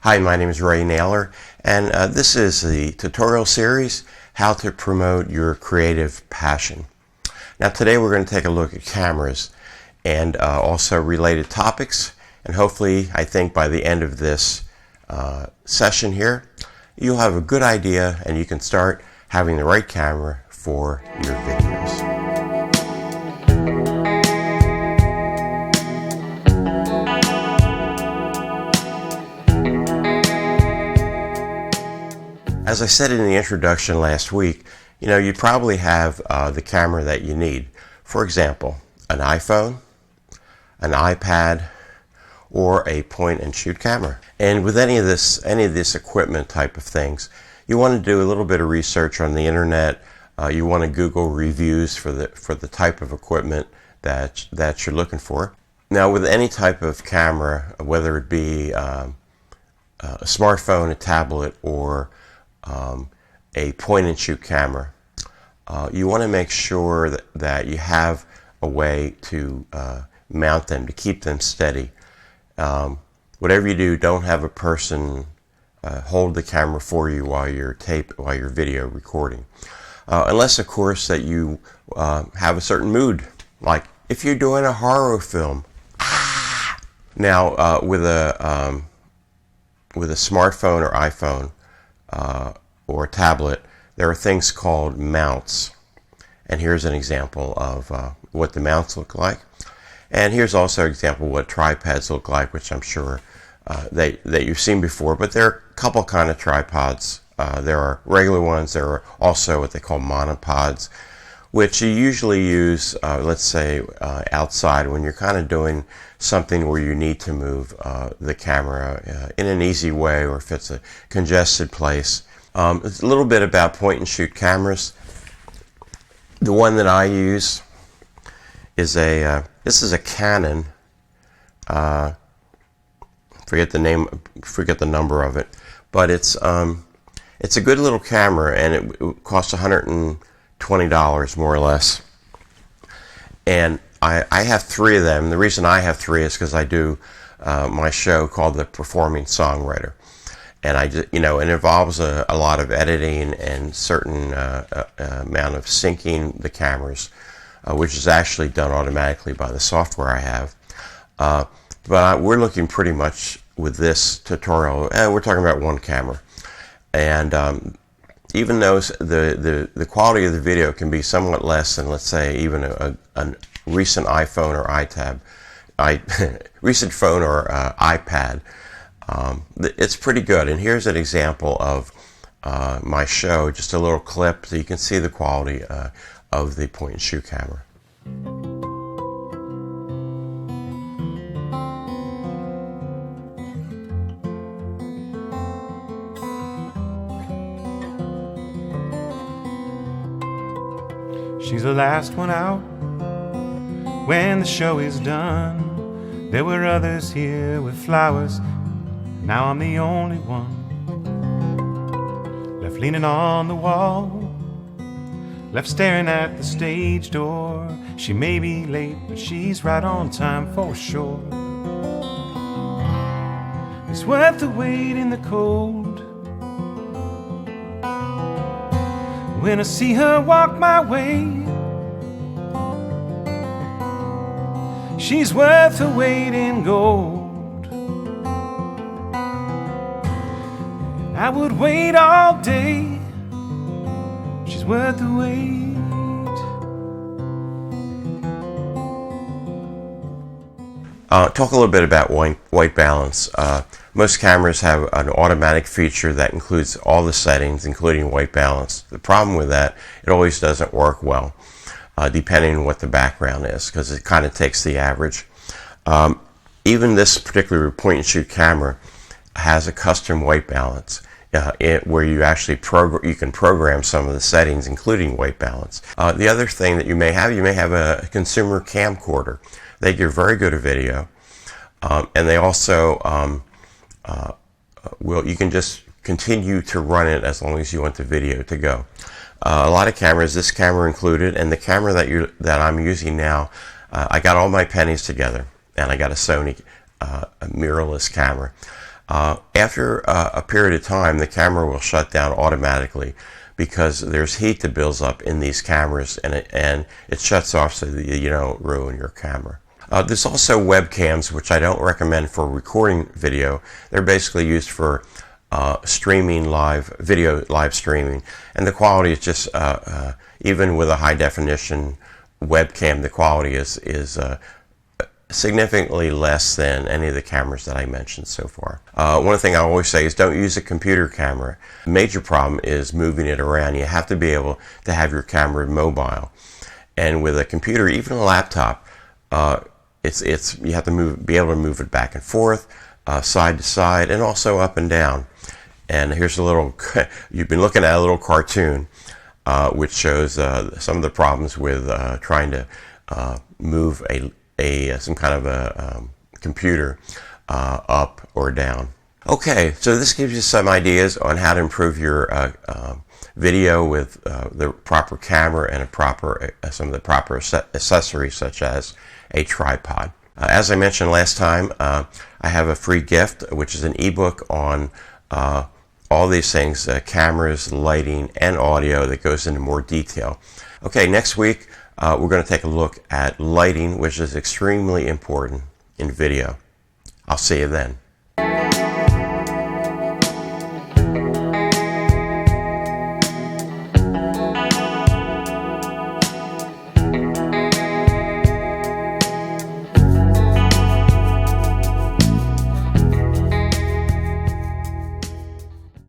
Hi, my name is Naylor, and this is the tutorial series, How to Promote Your Creative Passion. Now today we're going to take a look at cameras and also related topics, and hopefully I think by the end of this session here you'll have a good idea and you can start having the right camera for your videos. As I said in the introduction last week, you probably have the camera that you need. For example, an iPhone, an iPad, or a point and shoot camera. And with any of this equipment type of things, you want to do a little bit of research on the internet. You want to Google reviews for the type of equipment that you're looking for. Now, with any type of camera, whether it be a smartphone, a tablet, or a point and shoot camera, you want to make sure that you have a way to mount them, to keep them steady. Whatever you do, don't have a person hold the camera for you while you're video recording, unless of course that you have a certain mood, like if you're doing a horror film. Now with a smartphone or iPhone or a tablet, there are things called mounts, and here's an example of what the mounts look like, and here's also an example of what tripods look like, which I'm sure that you've seen before. But there are a couple kind of tripods. There are regular ones. There are also what they call monopods, which you usually use, let's say, outside when you're kind of doing something where you need to move the camera in an easy way, or if it's a congested place. It's a little bit about point and shoot cameras. The one that I use is this is a Canon. Forget the number of it, but it's a good little camera, and it costs $120 more or less. And I have three of them. The reason I have three is because I do my show called The Performing Songwriter, and it involves a lot of editing and certain amount of syncing the cameras, which is actually done automatically by the software I have. But we're looking pretty much with this tutorial, and we're talking about one camera. And even though the quality of the video can be somewhat less than, let's say, even a recent iPhone or recent phone or iPad, it's pretty good. And here's an example of my show, just a little clip so you can see the quality of the point and shoot camera. She's the last one out when the show is done. There were others here with flowers, now I'm the only one left leaning on the wall, left staring at the stage door. She may be late, but she's right on time for sure. It's worth the wait in the cold when I see her walk my way. She's worth the weight in gold, and I would wait all day. She's worth the wait. Talk a little bit about white balance. Most cameras have an automatic feature that includes all the settings, including white balance. The problem with that, it always doesn't work well, depending on what the background is, because it kind of takes the average. Even this particular point and shoot camera has a custom white balance, where you actually can program some of the settings, including white balance. The other thing that you may have a consumer camcorder. They give very good at video, and they also you can just continue to run it as long as you want the video to go. A lot of cameras, this camera included, and the camera that I'm using now, I got all my pennies together, and I got a Sony a mirrorless camera. After a period of time, the camera will shut down automatically because there's heat that builds up in these cameras, and it shuts off so that you don't ruin your camera. There's also webcams, which I don't recommend for recording video. They're basically used for streaming video live streaming, and the quality is just even with a high definition webcam, the quality is significantly less than any of the cameras that I mentioned so far. One thing I always say is don't use a computer camera. The major problem is moving it around. You have to be able to have your camera mobile, and with a computer, even a laptop, you have to be able to move it back and forth, side to side, and also up and down. And here's a little, you've been looking at a little cartoon which shows some of the problems with trying to move some kind of a computer up or down. Okay, so this gives you some ideas on how to improve your video with the proper camera and some of the proper accessories such as a tripod. As I mentioned last time, I have a free gift, which is an ebook on all these things, cameras, lighting, and audio, that goes into more detail. Okay, next week we're going to take a look at lighting, which is extremely important in video. I'll see you then.